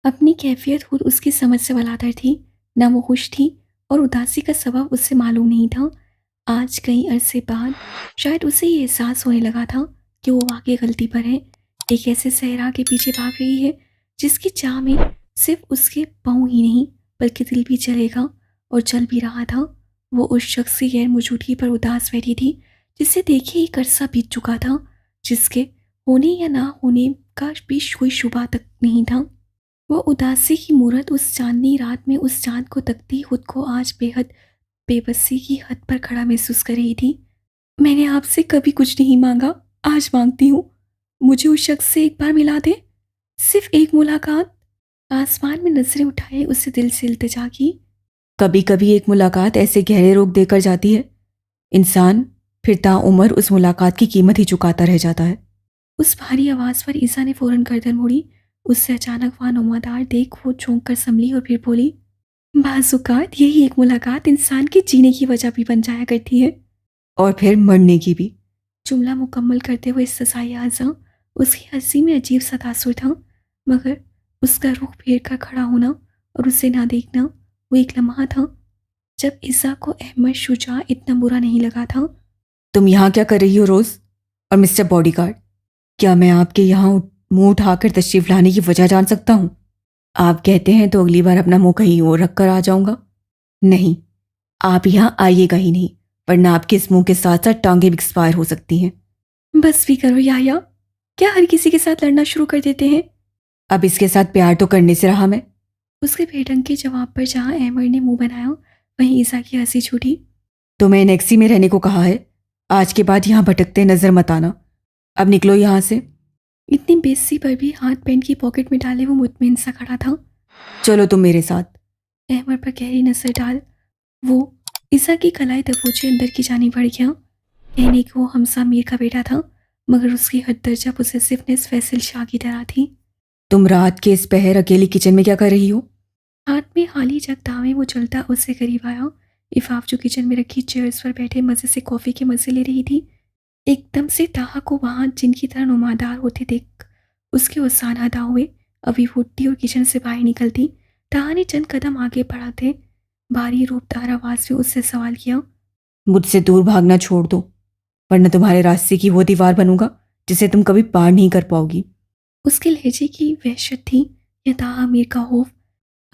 अपनी कैफियत खुद उसकी समझ से बालातर थी। ना वो खुश थी और उदासी का सबब उससे मालूम नहीं था। आज कई अरसे बाद शायद उसे ये एहसास होने लगा था कि वो वाकई गलती पर है। एक ऐसे सहरा के पीछे भाग रही है जिसकी चाह में सिर्फ उसके पाँव ही नहीं बल्कि दिल भी चलेगा और चल भी रहा था। वो उस शख्स की गैर मौजूदगी पर उदास बैठी थी जिसे देखे एक अरसा बीत चुका था, जिसके होने या ना होने का भी कोई शुबा तक नहीं था। वो उदासी की मूरत उस चांदनी रात में उस चांद को तकती खुद को आज बेहद बेबसी की हद पर खड़ा महसूस कर रही थी। मैंने आपसे कभी कुछ नहीं मांगा, आज मांगती हूँ। मुझे उस शख्स से एक बार मिला दे, सिर्फ एक मुलाकात। आसमान में नजरें उठाए उससे दिल से इल्तिजा की। कभी कभी एक मुलाकात ऐसे गहरे रोग देकर जाती है, इंसान फिर ताउम्र उस मुलाकात की कीमत ही चुकाता रह जाता है। उस भारी आवाज पर ईसा ने फौरन गर्दन मोड़ी। उससे अचानक वहां नुमादार देख वो चौंक कर संभली और फिर बोली, बाज़ यही एक मुलाकात इंसान के जीने की वजह भी बन जाया करती है। और फिर मरने की भी। जुमला मुकम्मल करते हुए ससाई आज़ा उसकी हंसी में अजीब सा तासुर था, मगर उसका रुख फेर कर खड़ा होना और उसे ना देखना वो एक लम्हा था जब ईसा को अहमद शुजा इतना बुरा नहीं लगा था। तुम यहाँ क्या कर रही हो रोज? और मिस्टर बॉडीगार्ड, क्या मैं आपके यहाँ मुंह उठाकर तशरीफ लाने की वजह जान सकता हूँ? आप कहते हैं तो अगली बार अपना मुंह कहीं और रख कर आ जाऊंगा। नहीं, आप यहाँ आइएगा ही नहीं, वरना आपके इस मुंह के साथ साथ टांगे भी एक्सपायर हो सकती हैं। बस भी करो याया, क्या हर किसी के साथ लड़ना शुरू कर देते हैं? अब इसके साथ प्यार तो करने से रहा मैं। उसके बेढंग के जवाब पर जहां अहमद ने मुंह बनाया वहीं ईसा की हंसी छूटी। तो मैं एनेक्सी में रहने को कहा है, आज के बाद यहाँ भटकते नजर मत आना। अब निकलो यहाँ से। इतनी बेइज्जती पर भी हाथ पैंट की पॉकेट में डाले वो मुतमिन सा खड़ा था। चलो तुम मेरे साथ। अहमद पर गहरी नजर डाल वो ईसा की कलाई दबोचे अंदर की जानी बढ़ गया। कहने को वो हमसा मीर का बेटा था, मगर उसकी हद दर्जा पोसेसिवनेस फैसल शाह की तरह थी। तुम रात के इस पहर अकेली किचन में क्या कर रही हो? हाथ में खाली जग दावे वो चलता उससे करीब आया। इफाफ जो किचन में रखी चेयर्स पर बैठे मजे से कॉफी के मजे ले रही थी, एकदम से ताहा को वहां जिनकी तरह नुमादार होते देख उसके उत्साह अदा हुए। अभी वो उठती और किचन से बाहर निकलती, ताहा ने चंद कदम आगे बढ़ा थे भारी रूपदार आवाज में उससे सवाल किया। मुझसे दूर भागना छोड़ दो, वरना तुम्हारे रास्ते की वो दीवार बनूंगा जिसे तुम कभी पार नहीं कर पाओगी। उसके लहजे की वहशत थी या ताहा मीर का खौफ।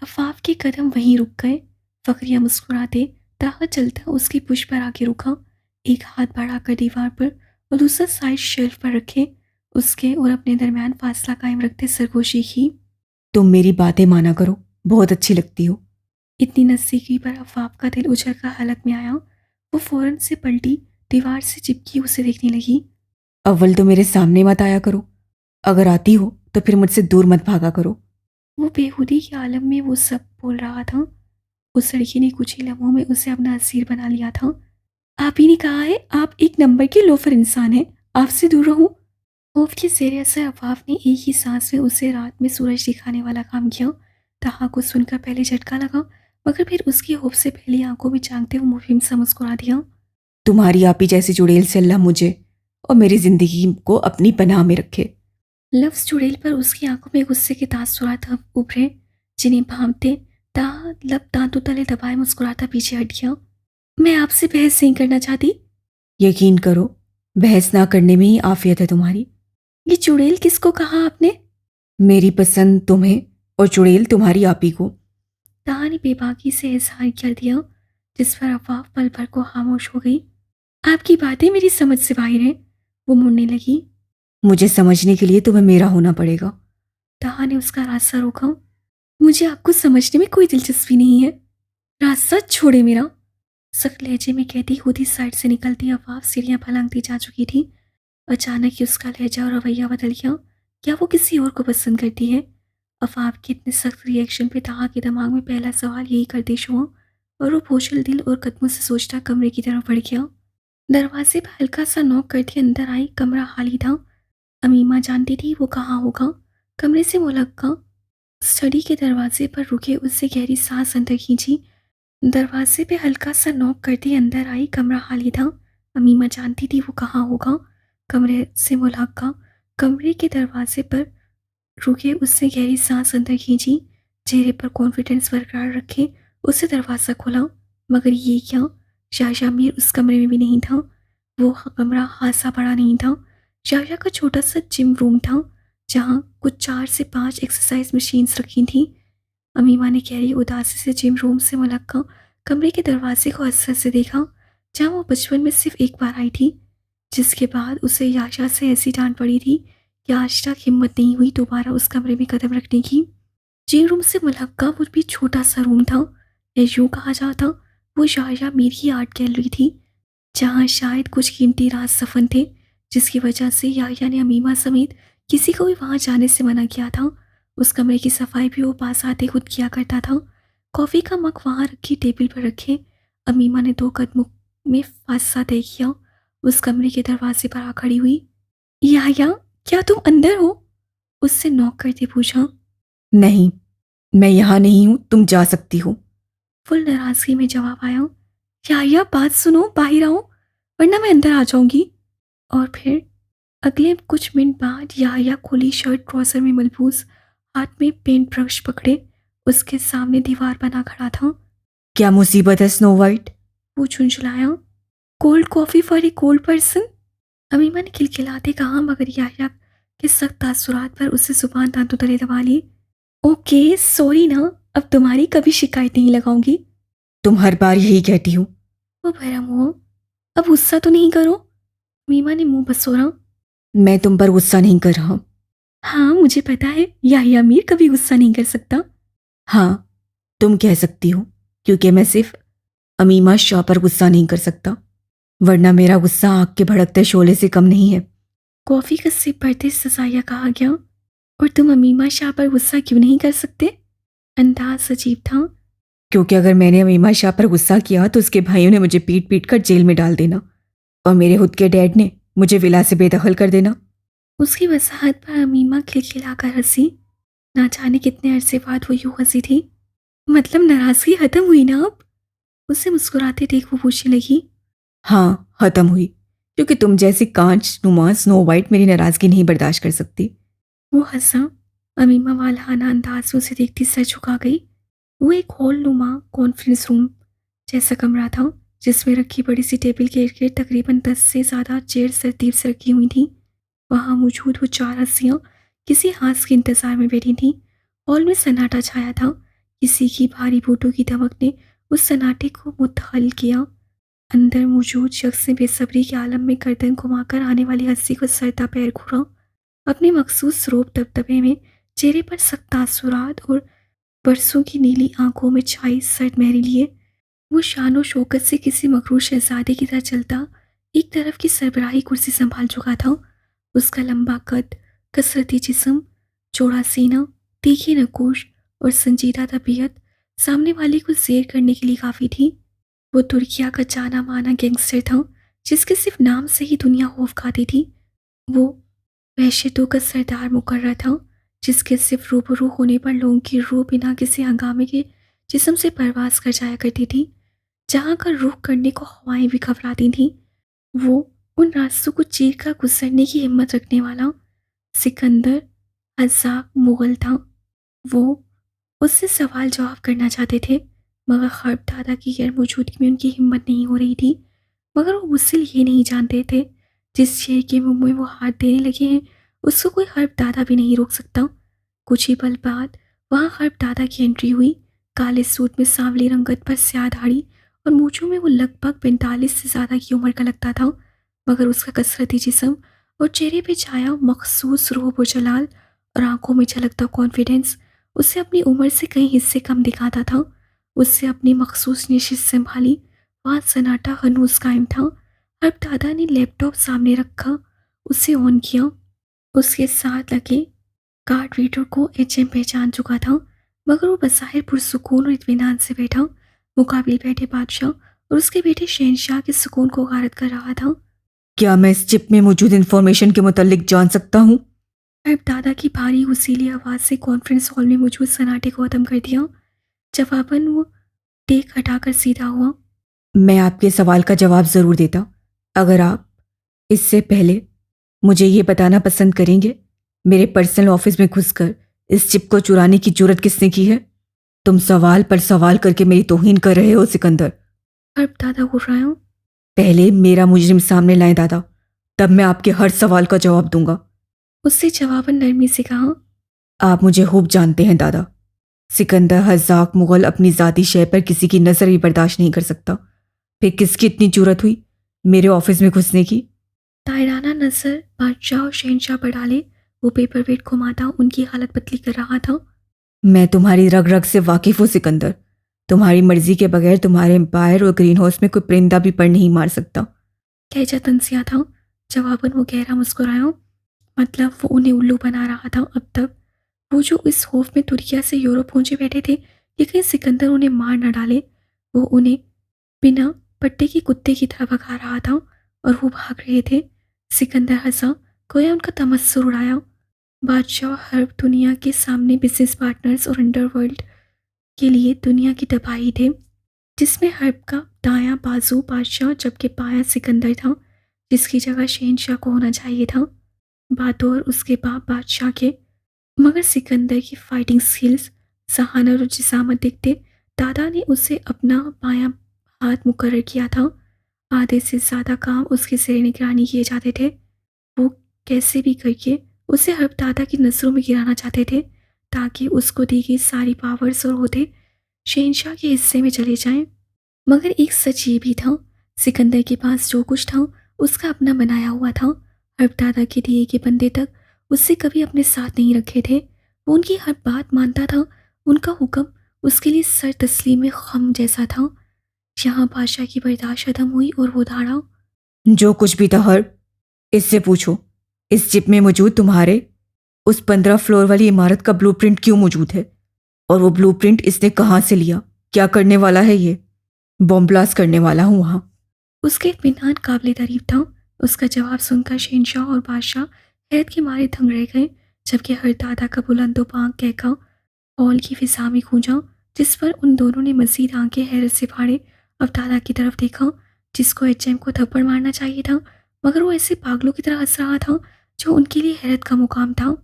अफाफ के कदम वहीं रुक गए। फकरिया मुस्कुराते ताहा चलता उसकी पुश पर आके रुका, एक हाथ बढ़ाकर दीवार पर और दूसरा साइड शेल्फ पर रखे उसके और अपने दरमियान फासला कायम रखते सरगोशी की। तुम मेरी बातें माना करो, बहुत अच्छी लगती हो। इतनी नज़दीकी पर अफाफ का दिल उछल कर हलक में आया। वो फौरन से पलटी, दीवार से चिपकी उसे देखने लगी। अव्वल तो मेरे सामने मत आया करो, अगर आती हो तो फिर मुझसे दूर मत भागा करो। वो बेहुदी के आलम में वो सब बोल रहा था। उस लड़की ने कुछ ही लम्हों में उसे अपना असीर बना लिया था। आप ही ने कहा है आप एक नंबर के लोफर इंसान हैं, आपसे दूर रहूं। खौफ के जेर असर अफाफ ने एक ही सांस में उसे रात में सूरज दिखाने वाला काम किया। ताहा को सुनकर पहले झटका लगा, मगर फिर उसकी होप से पहली आंखों में झांकते हुए मुफिम सा मुस्कुरा दिया। तुम्हारी आपी जैसी चुड़ैल से अल्लाह मुझे और मेरी जिंदगी को अपनी पनाह में रखे। लफ्ज चुड़ैल पर उसकी आंखों में गुस्से के तासुरात उभरे, जिन्हें भांपते ताहा लब दांतों तले दबाए मुस्कुराता पीछे हट गया। मैं आपसे बहस नहीं करना चाहती। यकीन करो, बहस ना करने में ही आफियत है तुम्हारी। ये चुड़ैल किसको कहा आपने? मेरी पसंद तुम्हें और चुड़ैल तुम्हारी आपी को। ताहा ने बेबाकी से इजहार कर दिया, जिस पर अफवाह पल भर को खामोश हो गई। आपकी बातें मेरी समझ से बाहर हैं। वो मुड़ने लगी। मुझे समझने के लिए तुम्हें मेरा होना पड़ेगा। ताहा ने उसका रास्ता रोका। मुझे आपको समझने में कोई दिलचस्पी नहीं है, रास्ता छोड़े मेरा। सख्त लहजे में कहती खुद ही साइड से निकलती अफवाह सीढ़ियां फलांगती जा चुकी थी। अचानक ही उसका लहजा और रवैया बदल गया। क्या वो किसी और को पसंद करती है? अफाफ के इतने सख्त रिएक्शन पे ताहा के दिमाग में पहला सवाल यही गर्दिश हुआ और वो बोझल दिल और कदमों से सोचता कमरे की तरफ बढ़ गया। दरवाजे पर हल्का सा नॉक करके अंदर आई। कमरा खाली था। अमीमा जानती थी वो कहाँ होगा। कमरे से मुलक्का स्टडी के दरवाजे पर रुके उससे गहरी सांस अंदर खींची। दरवाजे पे हल्का सा नॉक करती अंदर आई। कमरा खाली था। अमीमा जानती थी वो कहाँ होगा। कमरे से मुलक्का कमरे के दरवाजे पर रुके उसने गहरी सांस अंदर खींची, चेहरे पर कॉन्फिडेंस बरकरार रखे उससे दरवाज़ा खोला। मगर ये क्या, शायशा मीर उस कमरे में भी नहीं था। वो कमरा खासा बड़ा नहीं था। शायशा का छोटा सा जिम रूम था जहाँ कुछ 4 से 5 एक्सरसाइज मशीन्स रखी थी। अमीमा ने गहरी उदासी से जिम रूम से मुलक्का कमरे के दरवाजे को असर से देखा, जहाँ वो बचपन में सिर्फ एक बार आई थी, जिसके बाद उसे याशा से ऐसी डांट पड़ी थी कि आज तक हिम्मत नहीं हुई दोबारा उस कमरे में कदम रखने की। जिम रूम से मुलक्का वो भी छोटा सा रूम था, या यूँ कहा जाता वो शायशा मीर की आर्ट गैलरी थी, जहाँ शायद कुछ कीमती राज सफन थे, जिसकी वजह से याया ने अमीमा समेत किसी को भी वहाँ जाने से मना किया था। उस कमरे की सफाई भी वो पास आते खुद किया करता था। कॉफ़ी का मग वहाँ रखी टेबल पर रखे अमीमा ने 2 कदमों में फांसा तय किया। उस कमरे के दरवाजे पर आ खड़ी हुई। याया, क्या तुम अंदर हो? उससे नॉक करते पूछा। नहीं, मैं यहाँ नहीं हूँ, तुम जा सकती हो। फुल नाराजगी में जवाब आया। याया, बात सुनो, बाहर आओ वरना मैं अंदर आ जाऊंगी। और फिर अगले कुछ मिनट बाद याया खुली शर्ट ट्राउजर में मलबूस, हाथ में पेंट ब्रश पकड़े उसके सामने दीवार बना खड़ा था। क्या मुसीबत है स्नो वाइट? वो झुंझलाया। Cold coffee for a cold person, Amima ने खिलखिलाते कहा, मगर याया के सख्त तासुरात पर उसे जुबान दांतों तले दबा ली। ओके सॉरी ना, अब तुम्हारी कभी शिकायत नहीं लगाऊंगी। तुम हर बार यही कहती हो। वो भरम हुआ। अब गुस्सा तो नहीं करो, मीमा ने मुंह बसोरा। मैं तुम पर गुस्सा नहीं कर रहा। हाँ मुझे पता है, याहिया मीर कभी गुस्सा नहीं कर सकता। हाँ, तुम कह सकती हो, क्योंकि मैं सिर्फ अमीमा शाह पर गुस्सा नहीं कर सकता, वरना मेरा गुस्सा आग के भड़कते शोले से कम नहीं है। कॉफी का सिप भरते ससाया कहा गया। और तुम अमीमा शाह पर गुस्सा क्यों नहीं कर सकते? अंदाज अजीब था। क्योंकि अगर मैंने अमीमा शाह पर गुस्सा किया तो उसके भाइयों ने मुझे पीट पीट कर जेल में डाल देना, और मेरे खुद के डैड ने मुझे विला से बेदखल कर देना। उसकी वसाहत पर अमीमा खिलखिलाकर हंसी। ना जाने कितने अरसे बाद वो यूं हंसी थी। मतलब नाराजगी खत्म हुई ना अब? उसे मुस्कुराते देख वो पूछने लगी। हाँ, खत्म हुई, क्योंकि तुम जैसी कांच नुमा स्नो वाइट मेरी नाराजगी नहीं बर्दाश्त कर सकती। वो हंसा। अमीमा वालहाना अंदाज में उसे देखती सर झुका गई। वो एक हॉल नुमा कॉन्फ्रेंस रूम जैसा कमरा था, जिसमें रखी बड़ी सी टेबल के इर्द गिर्द तकरीबन 10 से ज़्यादा चेयर तरतीब से रखी हुई थी। वहाँ मौजूद वो 4 हस्तियाँ किसी हादसे के इंतजार में बैठी थीं। हॉल में सन्नाटा छाया था। किसी की भारी बूटों की धमक ने उस सन्नाटे को मुतहल किया। अंदर मौजूद शख्स ने बेसब्री के आलम में गर्दन घुमाकर आने वाली हस्ती को सरता पैर घूरा। अपने मखसूस रोब दबदबे में चेहरे पर सख्त तासुरात और बरसों की नीली आंखों में छाई सर्द मेहरी लिए वो शानो शौकत से किसी मकरूर शहजादे की तरह चलता एक तरफ की सरबराही कुर्सी संभाल चुका था। उसका लंबा कद, कसरती जिस्म, चौड़ा सीना, तीखी नकोश और संजीदा तबीयत सामने वाले को जेर करने के लिए काफ़ी थी। वो तुर्किया का जाना माना गैंगस्टर था, जिसके सिर्फ नाम से ही दुनिया खौफ खाती थी। वो वहशतों का सरदार मुकर्रर था, जिसके सिर्फ रूबरू होने पर लोगों की रूह बिना किसी हंगामे के जिस्म से परवास कर जाया करती थी, जहाँ का रुख करने को हवाएं भी घबराती थीं। वो उन रास्तों को चीर कर गुजरने की हिम्मत रखने वाला सिकंदर हज़ाक मुगल था। वो उससे सवाल जवाब करना चाहते थे, मगर खर्ब दादा की गैर मौजूदगी में उनकी हिम्मत नहीं हो रही थी। मगर वो मुझसे ये नहीं जानते थे, जिस शेर के मुंह में वो हाथ देने लगे हैं उसको कोई खर्ब दादा भी नहीं रोक सकता। कुछ ही पल बाद वहाँ खर्ब दादा की एंट्री हुई। काले सूट में सांवली रंगत पर स्याह दाढ़ी और मूंछों में वो लगभग 45 से ज़्यादा की उम्र का लगता था, मगर उसका कसरती जिस्म और चेहरे पे छाया मखसूस रूह व जलाल और आंखों में झलकता कॉन्फिडेंस उसे अपनी उम्र से कई हिस्से कम दिखाता था। उससे अपनी मखसूस नशिश संभाली। वहाँ सन्नाटा हनूस कायम था। अब दादा ने लैपटॉप सामने रखा, उसे ऑन किया। उसके साथ लगे कार्ड रीडर को एचएम पहचान चुका था, मगर वो बज़ाहिर पुरसुकून और इत्मीनान से बैठा मुकाबिल बैठे बादशाह और उसके बेटे शहनशाह के सुकून को गारत कर रहा था। क्या मैं इस चिप में मौजूद इंफॉर्मेशन के मुतालिक जान सकता हूँ? अब दादा की भारी उसीली आवाज़ से कॉन्फ्रेंस हॉल में मौजूद सन्नाटे को खत्म कर दिया। जवाबन वो टेक हटाकर सीधा हुआ। मैं आपके सवाल का जवाब ज़रूर देता, अगर आप इससे पहले मुझे ये बताना पसंद करेंगे मेरे पर्सनल ऑफिस में घुसकर इस चिप को चुराने की जुर्रत किसने की है? तुम सवाल पर सवाल करके मेरी तौहीन कर रहे हो सिकंदर। हर्ब दादा बोल रहा हूँ। पहले मेरा मुजरिम सामने लाएं दादा, तब मैं आपके हर सवाल का जवाब दूंगा। उससे जवाबन नरमी से कहा। आप मुझे खूब जानते हैं दादा। सिकंदर हज़ाक मुगल अपनी ज़ाती शय पर किसी की नज़र भी बर्दाश्त नहीं कर सकता। फिर किसकी इतनी जुर्रत हुई मेरे ऑफिस में घुसने की? तायराना नजर बादशाह और शहनशाह पर डाले वो पेपर वेट घुमाता उनकी हालत पतली कर रहा था। मैं तुम्हारी रग रग से वाकिफ हूँ सिकंदर। तुम्हारी मर्जी के बगैर तुम्हारे एम्पायर और ग्रीन हाउस में कोई परिंदा भी पर नहीं मार सकता। कहजा तंसिया था। जवाबन वो गहरा मुस्कुराया। मतलब वो उन्हें उल्लू बना रहा था अब तक। वो जो इस खौफ में तुर्किया से यूरोप पहुंचे बैठे थे कि कहीं सिकंदर उन्हें मार न डाले। वो उन्हें बिना पट्टे के कुत्ते की तरह भगा रहा था और वो भाग रहे थे। सिकंदर हंसा, गोया उनका तमस्सुर उड़ाया। बादशाह हर्ब दुनिया के सामने बिजनेस पार्टनर्स और अंडरवर्ल्ड के लिए दुनिया की तबाही थे, जिसमें हर्ब का दायां बाजू बादशाह जबकि बायां सिकंदर था, जिसकी जगह शहनशाह को होना चाहिए था। बातौर उसके बाप बादशाह के, मगर सिकंदर की फाइटिंग स्किल्स, सहानत और जिसामत देखते दादा ने उसे अपना बायां हाथ मुकर्रर किया था। आधे से ज़्यादा काम उसकी ज़ेर निगरानी किए जाते थे। वो कैसे भी करके उसे हर्ब दादा की नज़रों में गिराना चाहते थे ताकि उसको दी गई सारी पावर्स और होते शहनशाह के हिस्से में चले जाएं। मगर एक सच ये भी था, सिकंदर के पास जो कुछ था उसका अपना बनाया हुआ था। हर्ब दादा के दिए के बंदे तक उससे कभी अपने साथ नहीं रखे थे। वो उनकी हर बात मानता था। उनका हुक्म उसके लिए सर तस्लीम में खम जैसा था। यहाँ बादशाह की बर्दाश्त खत्म हुई और वो धाड़ा। जो कुछ भी था हर्ब, इससे पूछो इस चिप में मौजूद तुम्हारे उस 15 फ्लोर वाली इमारत का ब्लूप्रिंट क्यों मौजूद है? और वो ब्लूप्रिंट इसने कहाँ से लिया? क्या करने वाला है ये? बॉम्ब ब्लास्ट करने वाला हूँ वहाँ। उसका इत्मीनान काबिल तारीफ था। उसका जवाब सुनकर शहनशाह और बादशाह हैरत के मारे दंग रह गए, जबकि हर दादा का बुलंदो बांग कहकर हॉल की फिजा में गूंजा, जिस पर उन दोनों ने मजीद आंखें हैरत से फाड़े अब दादा की तरफ देखा, जिसको एचएम को थप्पड़ मारना चाहिए था, मगर वो ऐसे पागलों की तरह हंस रहा था जो उनके लिए हैरत का मुकाम था।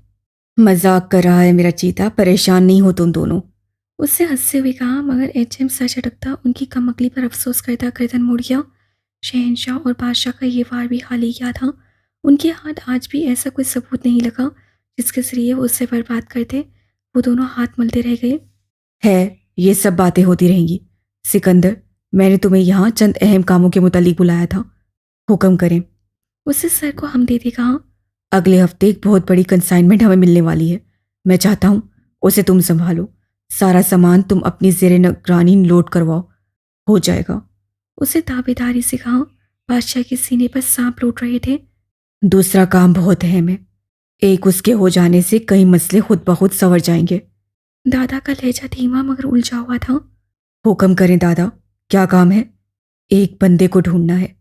मजाक कर रहा है मेरा चीता, परेशान नहीं हो तुम दोनों। उससे हंसते हुए कहा, मगर एचएम सर झटकता उनकी कमकली पर अफसोस करता गर्दन मुड़ गया। शहनशाह और बादशाह का ये वार भी हाल ही क्या था। उनके हाथ आज भी ऐसा कोई सबूत नहीं लगा जिसके जरिए वो उससे बर्बाद करते। वो दोनों हाथ मलते रह गए। है, ये सब बातें होती रहेंगी। सिकंदर, मैंने तुम्हें यहाँ चंद अहम कामों के मुतालिक बुलाया था। हुक्म करें। उससे सर को हम दे कहा। अगले हफ्ते एक बहुत बड़ी कंसाइनमेंट हमें मिलने वाली है। मैं चाहता हूँ उसे तुम संभालो। सारा सामान तुम अपनी जेर निगरानी लोड करवाओ, हो जाएगा। उसे ताबेदारी से कहा। बादशाह के सीने पर सांप लौट रहे थे। दूसरा काम बहुत अहम है। एक उसके हो जाने से कई मसले खुद ब खुद संवर जाएंगे। दादा का लहजा धीमा मगर उलझा हुआ था। हुक्म करें दादा, क्या काम है? एक बंदे को ढूंढना है।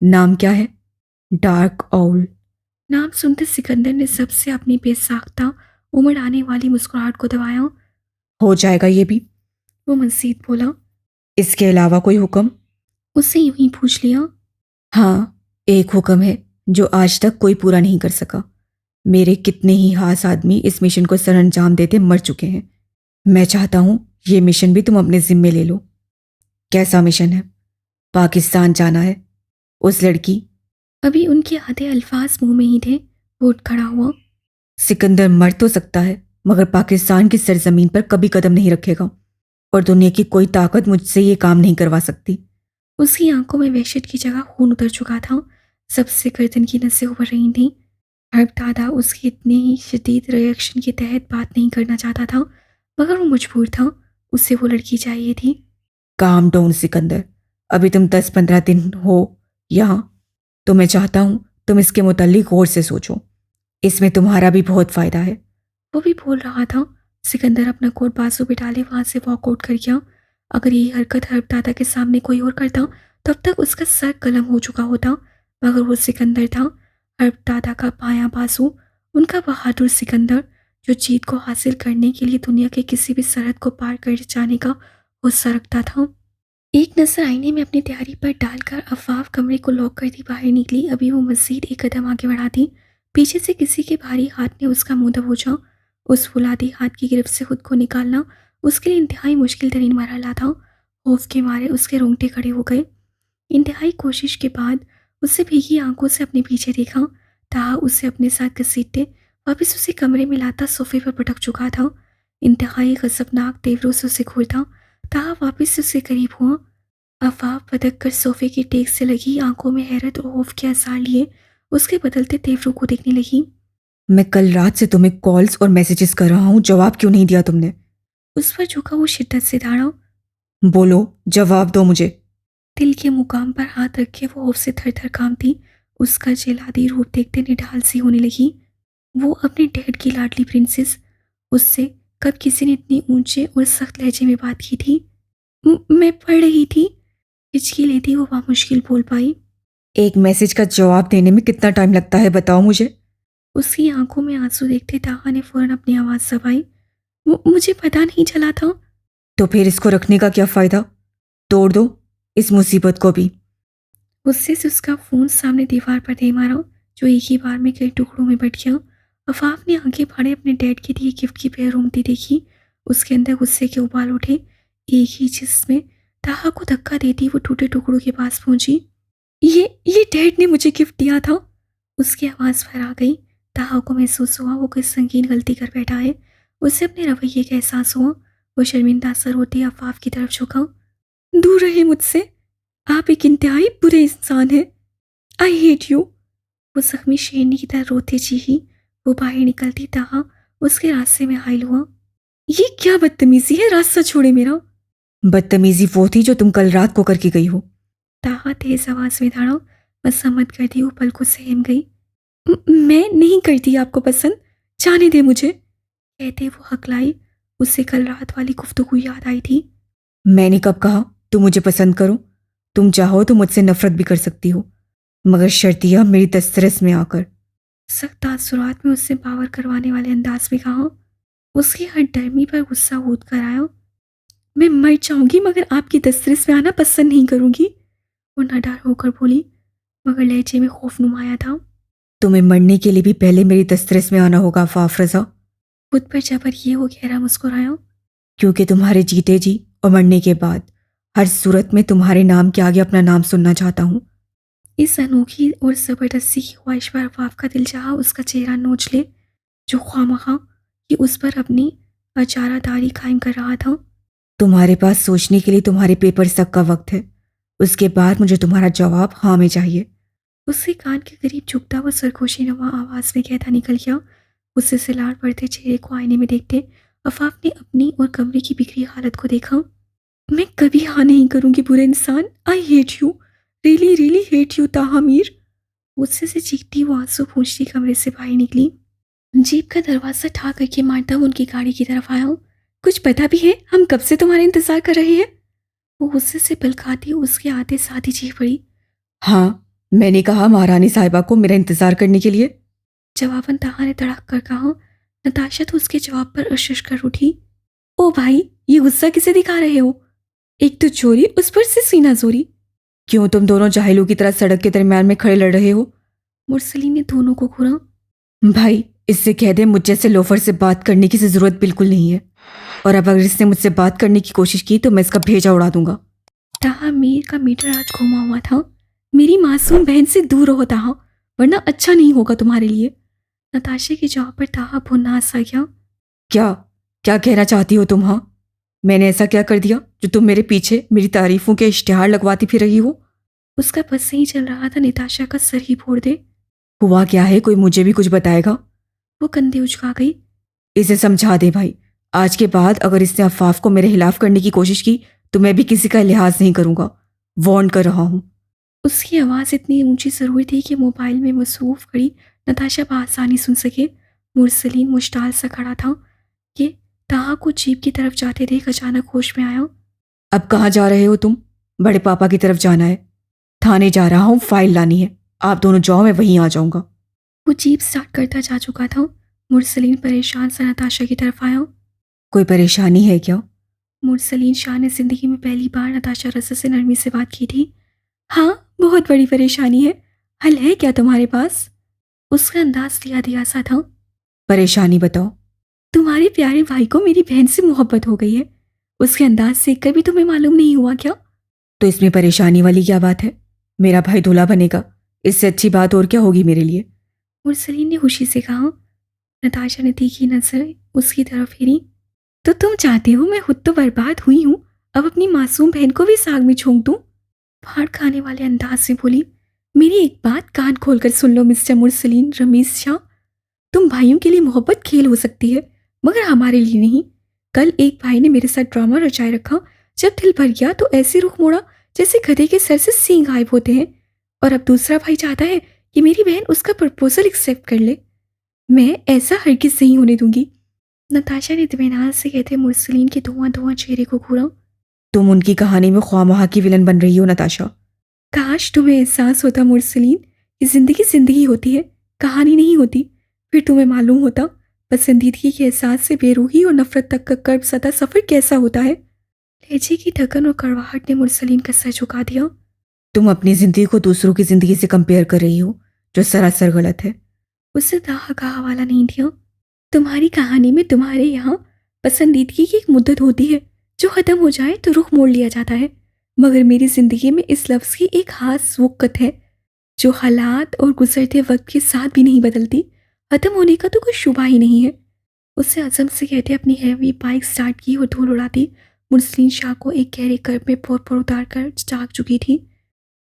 नाम क्या है? Dark owl. नाम सुनते सिकंदर ने सबसे अपनी बेसाख्ता उमड़ आने वाली मुस्कुराहट को दबाया। हो जाएगा ये भी। वो मजीद बोला। इसके अलावा कोई हुक्म? उससे यूं ही पूछ लिया। हाँ, एक हुक्म है जो आज तक कोई पूरा नहीं कर सका। मेरे कितने ही खास आदमी इस मिशन को सरअंजाम देते मर चुके हैं। मैं चाहता हूँ ये मिशन भी तुम अपने जिम्मे ले लो। कैसा मिशन है? पाकिस्तान जाना है। उस लड़की। अभी उनके आधे अल्फाज मुंह में ही थे। वो उठ खड़ा हुआ। सिकंदर मर तो सकता है मगर पाकिस्तान की सरजमीन पर कभी कदम नहीं रखेगा, और दुनिया की कोई ताकत मुझसे ये काम नहीं करवा सकती। उसकी आंखों में वहशत की जगह खून उतर चुका था। सबसे गर्दन की नसें उभर रही थीं। हर्ब दादा उसकी इतने ही शदीद रिएक्शन के तहत बात नहीं करना चाहता था, मगर वो मजबूर था। उसे वो लड़की चाहिए थी। काम डाउन सिकंदर, अभी तुम 10-15 दिन हो यहाँ, तो मैं चाहता हूँ तुम इसके मुतालिक गौर से सोचो। इसमें तुम्हारा भी बहुत फायदा है। वो भी बोल रहा था। सिकंदर अपना कोट बाजू पे डाले वहां से वॉकआउट कर गया। अगर यही हरकत हर्ब दादा के सामने कोई और करता तो अब तक उसका सर कलम हो चुका होता, मगर वो सिकंदर था, हर्ब दादा का बायां बाजू, उनका बहादुर सिकंदर जो जीत को हासिल करने के लिए दुनिया के किसी भी सरहद को पार कर जाने का गुस्सा रखता था। एक नजर आईने में अपनी तैयारी पर डालकर अफवाफ कमरे को लॉक कर दी बाहर निकली। अभी वो मजीद एक कदम आगे बढ़ाती पीछे से किसी के भारी हाथ ने उसका मुंह दबोचा। उस फुलादी हाथ की गिरफ्त से खुद को निकालना उसके लिए इंतहाई मुश्किल तरीन मरहला था। खौफ के मारे उसके रोंगटे खड़े हो गए। इंतहाई कोशिश के बाद उससे भीगी आंखों से अपने पीछे देखा। ताहा उसे अपने साथ घसीटते वापस उसे कमरे में लाता सोफे पर पटक चुका था। इंतहाई गजबनाक तेवरों से उसे घूरता ताहा वापस से उसके करीब हुआ। अफवाह पदक कर सोफे की टेक से लगी आंखों में हैरत और खौफ के आसार लिए उसके बदलते तेवरों को देखने लगी। मैं कल रात से तुम्हें कॉल्स और मैसेजेस कर रहा हूँ, जवाब क्यों नहीं दिया तुमने? उस पर झुका वो शिद्दत से दौड़ा। बोलो, जवाब दो मुझे। दिल के मुकाम पर हाथ रखे वो खौफ से थर थर कांपती। उसका जेलादी रूप देखते निढाल सी होने लगी। वो अपने डैड की लाडली प्रिंसेस। उससे कब किसी ने इतनी ऊंचे और सख्त लहजे में बात की थी? मैं पढ़ रही थी, हिचकी लेती वो मुश्किल बोल पाई। एक मैसेज का जवाब देने में कितना टाइम लगता है, बताओ मुझे। उसकी आंखों में आंसू देखते ताहा ने फौरन अपनी आवाज दबाई। मुझे पता नहीं चला था। तो फिर इसको रखने का क्या फायदा? तोड़ दो इस मुसीबत को भी। गुस्से से उसका फोन सामने दीवार पर दे मारा, जो एक ही बार में कई टुकड़ों में बट गया। अफाफ ने आंखें फाड़े अपने डैड के दिए गिफ्ट की बेरूमती देखी। उसके अंदर गुस्से के उबाल उठे। एक ही जिसमें ताहा को धक्का देती वो टूटे टुकड़ों के पास पहुंची। ये डैड ने मुझे गिफ्ट दिया था। उसकी आवाज़ पर आ गई। ताहा को महसूस हुआ वो कोई संगीन गलती कर बैठा है। उसे अपने रवैये का एहसास हुआ। वो शर्मिंदा सर होती अफाफ की तरफ झुका। दूर रहे मुझसे, आप एक इंतहाई बुरे इंसान हैं। I hate you. वो जख्मी शेरनी की तरह रोते चीखी। वो बाहर निकलती ताहा उसके रास्ते में हाइल हुआ। ये क्या बदतमीजी है, रास्ता छोड़े मेरा। बदतमीजी वो थी जो तुम कल रात को करके गई हो। ताहा तेज आवाज में दौड़ा। मसम्मत करती वो पल को सहम गई। मैं नहीं करती आपको पसंद, जाने दे मुझे। कहते वो हकलाई। उसे कल रात वाली गुफ्तगू याद आई थी। मैंने कब कहा तुम मुझे पसंद करो? तुम चाहो तो मुझसे नफरत भी कर सकती हो, मगर शर्तिया मेरी दस्तरस में आकर। सख्त तासुरात में उससे बावर करवाने वाले अंदाज में कहा। उसकी हर डरमी पर गुस्सा कूद कर आया। मैं मर जाऊंगी मगर आपकी दस्तरस में आना पसंद नहीं करूंगी। वो नडार होकर बोली, मगर लहजे में खौफ नुमाया था। तुम्हें मरने के लिए भी पहले मेरी दस्तरस में आना होगा आफाफ रजा। खुद पर जबर किए वो गहरा मुस्कुराया। क्योंकि तुम्हारे जीते जी और मरने के बाद हर सूरत में तुम्हारे नाम के आगे अपना नाम सुनना चाहता हूँ। इस अनोखी और जबरदस्ती की ख्वाहिश पर अफाफ का दिल चाहा उसका चेहरा नोच ले, जो ख्वामखा कि उस पर अपनी अचारादारी कायम कर रहा था। तुम्हारे पास सोचने के लिए तुम्हारे पेपर्स तक का वक्त है। उसके बाद मुझे तुम्हारा जवाब हाँ में चाहिए। उसके कान के करीब झुकता वो सरगोशी नुमा आवाज में कहता निकल गया। उससे से लाड़ पड़ते चेहरे को आईने में देखते अफाफ ने अपनी और कमरे की बिखरी हालत को देखा। मैं कभी हाँ नहीं करूंगी बुरे इंसान। I hate you, really really hate you ताहा मीर। गुस्से से चीखती वो आंसू पूंछती कमरे से बाहर निकली। जीप का दरवाजा ठा करके मारता वो उनकी गाड़ी की तरफ आया। कुछ पता भी है हम कब से तुम्हारा इंतजार कर रहे हैं? वो गुस्से से पल खाती उसके आते साथ ही चीख पड़ी। हाँ, मैंने कहा महारानी साहिबा को मेरा इंतजार करने के लिए। जवाबन ताहा ने तड़क कर कहा। नताशा तो उसके जवाब पर अशश कर उठी। ओ भाई, ये गुस्सा किसे दिखा रहे हो? एक तो चोरी, उस पर से सीना जोरी। क्यों तुम दोनों जाहिलों की तरह सड़क के दरमियान में खड़े लड़ रहे हो? मुरसली ने दोनों को घूरा। भाई, इससे कह दे मुझ जैसे लोफर से बात करने की जरूरत बिल्कुल नहीं है, और अब अगर इसने मुझसे बात करने की कोशिश की तो मैं इसका भेजा उड़ा दूंगा। ताहा मीर का मीटर आज घुमा हुआ था। मेरी मासूम बहन से दूर रहो ताहा, वरना अच्छा नहीं होगा तुम्हारे लिए। नताशा के जवाब पर ताहा भुन्ना सा गया। क्या क्या कहना चाहती हो तुम? हाँ, मैंने ऐसा क्या कर दिया जो तुम मेरे पीछे मेरी तारीफों के इश्तिहार लगवाती फिर रही हो? उसका बस नहीं चल रहा था निताशा का सर ही फोड़ दे। हुआ क्या है, कोई मुझे भी कुछ बताएगा? वो कंधे उचका गई। इसे समझा दे भाई, आज के बाद अगर इसने अफाफ को मेरे खिलाफ करने की कोशिश की तो मैं भी किसी का लिहाज नहीं करूंगा। वार्न कर रहा हूँ। उसकी आवाज़ इतनी ऊंची जरूर थी कि मोबाइल में मसरूफ खड़ी नताशा बआसानी सुन सके। मुरसलीन मुश्ताल सा खड़ा था कि ताहा को जीप की तरफ जाते देख अचानक होश में आया। अब कहाँ जा रहे हो तुम? बड़े पापा की तरफ जाना है। थाने जा रहा हूँ, फाइल लानी है। आप दोनों जाओ, मैं वहीं आ जाऊंगा। वो जीप स्टार्ट करता जा चुका था। मुरसलीन परेशान सा नताशा की तरफ आया। कोई परेशानी है क्या? मुरसलीन शाह ने जिंदगी में पहली बार नताशा रज़ा से नरमी से बात की थी। हाँ, बहुत बड़ी परेशानी है। हल है क्या तुम्हारे पास? उसका अंदाज दिया दिया सा था। परेशानी बताओ। तुम्हारे प्यारे भाई को मेरी बहन से मोहब्बत हो गई है। उसके अंदाज से कभी तुम्हें मालूम नहीं हुआ क्या? तो इसमें परेशानी वाली क्या बात है? मेरा भाई दूल्हा बनेगा, इससे अच्छी बात और क्या होगी मेरे लिए? मुरसलीन ने खुशी से कहा। नताशा ने तीखी नजर उसकी तरफ फेरी। तो तुम चाहते हो मैं खुद तो बर्बाद हुई हूँ, अब अपनी मासूम बहन को भी साग में झोंक दूं? फाड़ खाने वाले अंदाज से बोली। मेरी एक बात कान खोलकर सुन लो मिस्टर मुरसलीन रमीज शाह। तुम भाइयों के लिए मोहब्बत खेल हो सकती है, मगर हमारे लिए नहीं। कल एक भाई ने मेरे साथ ड्रामा रचाए रखा। जब दिल भर गया तो ऐसे रुख मोड़ा जैसे गधे के सर से सींग गायब होते हैं। और अब दूसरा भाई चाहता है कि मेरी बहन उसका प्रपोजल एक्सेप्ट कर ले। मैं ऐसा हरगिज नहीं होने दूंगी। नताशा ने इत्मीनान से कहते मुरसलीन के धुआं धुआं चेहरे को घूरा। तुम उनकी कहानी में ख्वामहा की विलन बन रही हो नताशा। काश तुम्हें एहसास होता मुरसलीन कि जिंदगी जिंदगी होती है, कहानी नहीं होती। फिर तुम्हें मालूम होता पसंदीदगी के एहसास से बेरूही और नफरत तक का कर्ब सदा सफर कैसा होता है। लहजे की ढकन और कड़वाहट ने मुरसलीन का सर झुका दिया। तुम अपनी जिंदगी को दूसरों की जिंदगी से कंपेयर कर रही हो, जो सरासर गलत है। उससे दाह का हवाला नहीं दिया। तुम्हारी कहानी में तुम्हारे यहाँ पसंदीदगी की एक मुद्दत होती है, जो ख़त्म हो जाए तो रुख मोड़ लिया जाता है। मगर मेरी ज़िंदगी में इस लफ्ज़ की एक खास वक़्त है, जो हालात और गुजरते वक्त के साथ भी नहीं बदलती। ख़त्म होने का तो कोई शुबा ही नहीं है। उससे अज़म से कहते अपनी हैवी बाइक स्टार्ट की और धूल उड़ाती मुरसलीन शाह को एक गहरे कर्ब में पोर पर उतार कर जाग चुकी थी।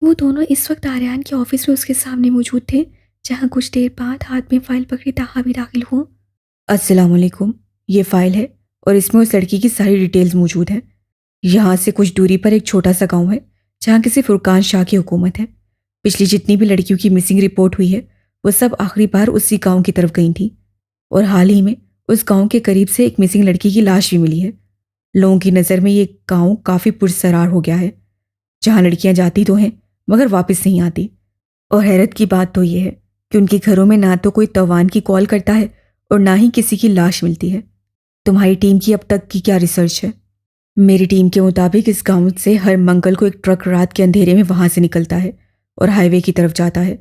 वो दोनों इस वक्त आर्यान के ऑफिस में उसके सामने मौजूद थे, जहाँ कुछ देर बाद हाथ में फाइल पकड़े ताहा भी दाखिल हुआ। अस्सलाम वालेकुम। ये फाइल है और इसमें उस लड़की की सारी डिटेल्स मौजूद हैं। यहाँ से कुछ दूरी पर एक छोटा सा गांव है, जहाँ किसी फुरकान शाह की हुकूमत है। पिछली जितनी भी लड़कियों की मिसिंग रिपोर्ट हुई है, वो सब आखिरी बार उसी गांव की तरफ गई थी। और हाल ही में उस गांव के करीब से एक मिसिंग लड़की की लाश भी मिली है। लोगों की नज़र में ये गांव काफ़ी पुरसरार हो गया है, जहाँ लड़कियां जाती तो हैं मगर वापस नहीं आती। और हैरत की बात तो ये है कि उनके घरों में ना तो कोई तवान की कॉल करता है और ना ही किसी की लाश मिलती है। तुम्हारी टीम की अब तक की क्या रिसर्च है? मेरी टीम के मुताबिक इस गांव से हर मंगल को एक ट्रक रात के अंधेरे में वहां से निकलता है और हाईवे की तरफ जाता है।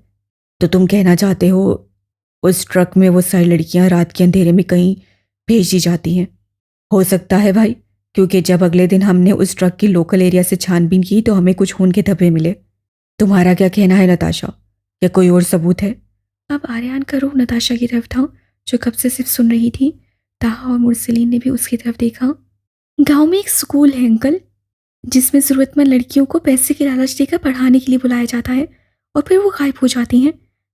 तो तुम कहना चाहते हो उस ट्रक में वो सारी लड़कियां रात के अंधेरे में कहीं भेज दी जाती हैं? हो सकता है भाई, क्योंकि जब अगले दिन हमने उस ट्रक की लोकल एरिया से छानबीन की तो हमें कुछ खून के धब्बे मिले। तुम्हारा क्या कहना है नताशा, या कोई और सबूत है? अब आर्यान का रुख नताशा की तरफ था, जो कब से सिर्फ सुन रही थी। ताहा और मुरसलीन ने भी उसकी तरफ देखा। गांव में एक स्कूल है अंकल, जिसमें ज़रूरतमंद लड़कियों को पैसे की लालच देकर पढ़ाने के लिए बुलाया जाता है और फिर वो गायब हो जाती हैं।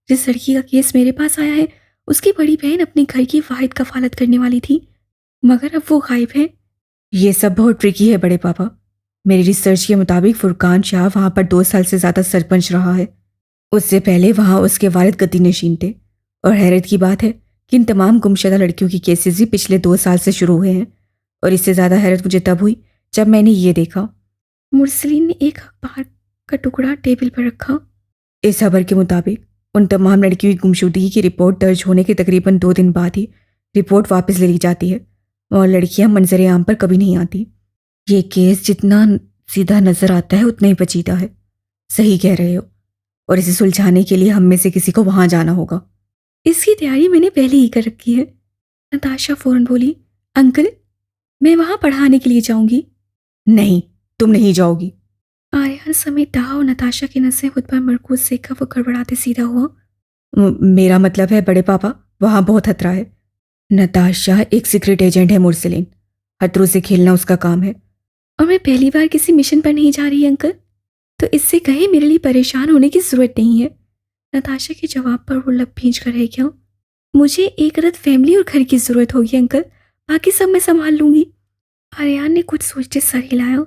जिस लड़की का केस मेरे पास आया है, उसकी बड़ी बहन अपने घर की वाहिद कफालत करने वाली थी, मगर अब वो गायब है। ये सब बहुत ट्रिकी है बड़े पापा। मेरी रिसर्च के मुताबिक फुरकान शाह वहां पर 2 साल से ज़्यादा सरपंच रहा है। उससे पहले वहां उसके वालिद गद्दी नशीन थे। और हैरत की बात है कि इन तमाम गुमशुदा लड़कियों की केसेस भी पिछले 2 साल से शुरू हुए हैं। और इससे ज़्यादा हैरत मुझे तब हुई जब मैंने ये देखा। मुरसलीन ने एक अखबार का टुकड़ा टेबल पर रखा। इस खबर के मुताबिक उन तमाम लड़कियों की गुमशुदगी की रिपोर्ट दर्ज होने के तकरीबन 2 दिन बाद ही रिपोर्ट वापस ले ली जाती है और लड़कियां मंजर आम पर कभी नहीं आती। ये केस जितना सीधा नजर आता है उतना ही पेचीदा है। सही कह रहे हो। और इसे सुलझाने के लिए हम में से किसी को वहां जाना होगा। इसकी तैयारी मैंने पहले ही कर रखी है। नताशा फौरन बोली। अंकल, मैं वहां पढ़ाने के लिए जाऊंगी। नहीं, तुम नहीं जाओगी। आर्यन समेत ताहा और नताशा की नसें खुद पर मरकूज देखकर वो गड़बड़ाते सीधा हुआ। मेरा मतलब है बड़े पापा, वहां बहुत खतरा है। नताशा एक सीक्रेट एजेंट है मुरसलीन। खतरों से खेलना उसका काम है। और मैं पहली बार किसी मिशन पर नहीं जा रही अंकल, तो इससे कहे मेरे लिए परेशान होने की जरूरत नहीं है। नताशा के जवाब पर वो लब भींच कर रह गया। मुझे एक अदद फैमिली और घर की जरूरत होगी अंकल, बाकी सब मैं संभाल लूंगी। आर्यन ने कुछ सोचते सर हिलाया।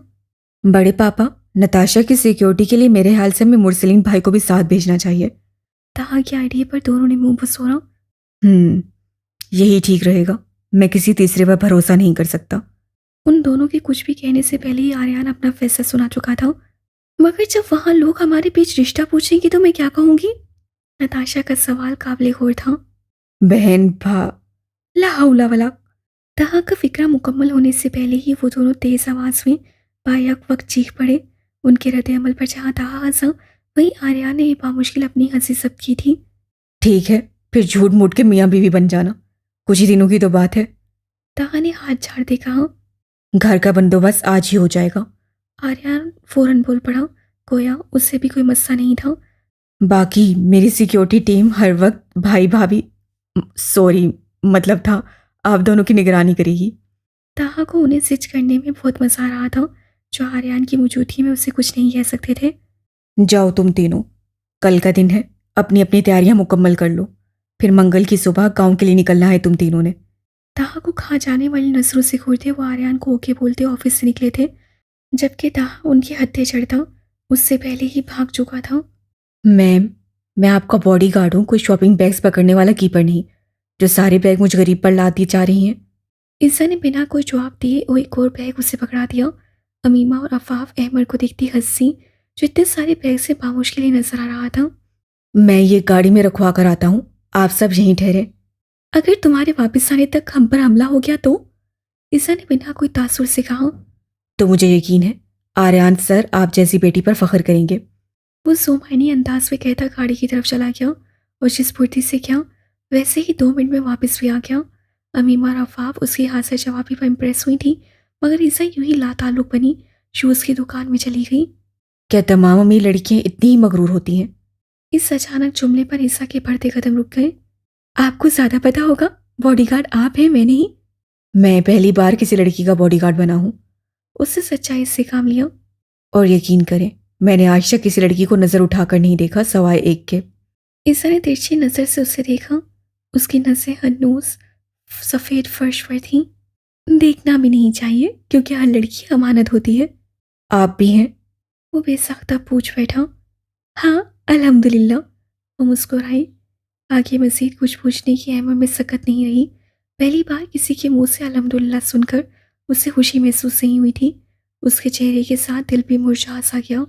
बड़े पापा, नताशा की सिक्योरिटी के लिए मेरे ख्याल से हमें मुरसलीन भाई को भी साथ भेजना चाहिए। ताहा के आइडिया पर दोनों ने मुंह बसोरा। यही ठीक रहेगा। मैं किसी तीसरे पर भरोसा नहीं कर सकता। उन दोनों के कुछ भी कहने से पहले ही आर्यन अपना फैसला सुना चुका था। मगर जब वहां लोग हमारे बीच रिश्ता पूछेंगे तो मैं क्या कहूंगी? नताशा का सवाल काबिले गौर था। बहन भा ला हौला वला। ताहा का फिक्रा मुकम्मल होने से पहले ही वो दोनों तेज आवाज में बायक वक्त चीख पड़े। उनके रद्द अमल पर जहाँ ताहा हंसा, वहीं आर्यन ने बामुश्किल अपनी हंसी जब्त की थी। ठीक है, फिर झूठ मूठ के मियाँ बीवी बन जाना। कुछ ही दिनों की तो बात है। ताहा ने हाथ झाड़ते कहा। घर का बंदोबस्त आज ही हो जाएगा। आर्यन फौरन बोल पड़ा, गोया उससे भी कोई मसला नहीं था। बाकी मेरी सिक्योरिटी टीम हर वक्त भाई भाभी सॉरी मतलब था आप दोनों की निगरानी करेगी। ताहा को उन्हें स्विच करने में बहुत मजा आ रहा था, जो आर्यन की मौजूदगी में उसे कुछ नहीं कह सकते थे। जाओ तुम तीनों, कल का दिन है, अपनी अपनी तैयारियां मुकम्मल कर लो। फिर मंगल की सुबह गांव के लिए निकलना है तुम तीनों ने। ताहा को खा जाने वाली नजरों से घूरते वो आर्यन को ओके बोलते ऑफिस से निकले थे, जबकि ताहा उनके हत्थे चढ़ता उससे पहले ही भाग चुका था। मैम, मैं आपका बॉडीगार्ड हूँ, कोई शॉपिंग बैग्स पकड़ने वाला कीपर नहीं जो सारे बैग मुझ गरीब पर लाद दिए जा रही हैं। ईसा ने बिना कोई जवाब दिए वो एक और बैग उसे पकड़ा दिया। अमीमा और अफाफ अहमद को देखती हंसी, जो इतने सारे बैग से बामुश्किल ही नजर आ रहा था। मैं ये गाड़ी में रखवा कर आता हूँ, आप सब यहीं ठहरे। अगर तुम्हारे वापस आने तक हम पर हमला हो गया तो? ईसा ने बिना कोई तासुर से कहा। तो मुझे यकीन है आर्यन सर आप जैसी बेटी पर फख्र करेंगे। वो सोमायनी अंदाज में कहता गाड़ी की तरफ चला गया और जिस फुर्ती से क्या वैसे ही 2 मिनट में वापस भी आ गया। अमीमा और अफाफ उसके हाथ से जवाबी पर इम्प्रेस हुई थी, मगर ईसा यूं ही लाताल्लुक बनी शूज़ की दुकान में चली गई। क्या तमाम अमीर लड़कियां इतनी ही मगरूर होती हैं? इस अचानक जुमले पर ईसा के बढ़ते कदम रुक गए। आपको ज्यादा पता होगा, बॉडीगार्ड आप हैं, मैं नहीं। मैं पहली बार किसी लड़की का बॉडीगार्ड बना हूँ। उससे सच्चाई से काम लिया। और यकीन करें मैंने आज तक किसी लड़की को नजर उठाकर नहीं देखा सवाए एक के। ईसा ने तिरछी नजर से उसे देखा। उसकी नज़रें हन्नूस सफेद फर्श पर थीं। देखना भी नहीं चाहिए क्योंकि हर लड़की अमानत होती है। आप भी हैं? वो बेसाख्ता पूछ बैठा। हाँ, अल्हम्दुलिल्लाह। वो मुस्कुराई। आगे मजीद कुछ पूछने की अहमियत में सकत नहीं रही। पहली बार किसी के मुंह से अल्हम्दुलिल्लाह सुनकर उसे खुशी महसूस नहीं हुई थी। उसके चेहरे के साथ दिल भी मुरझा सा गया।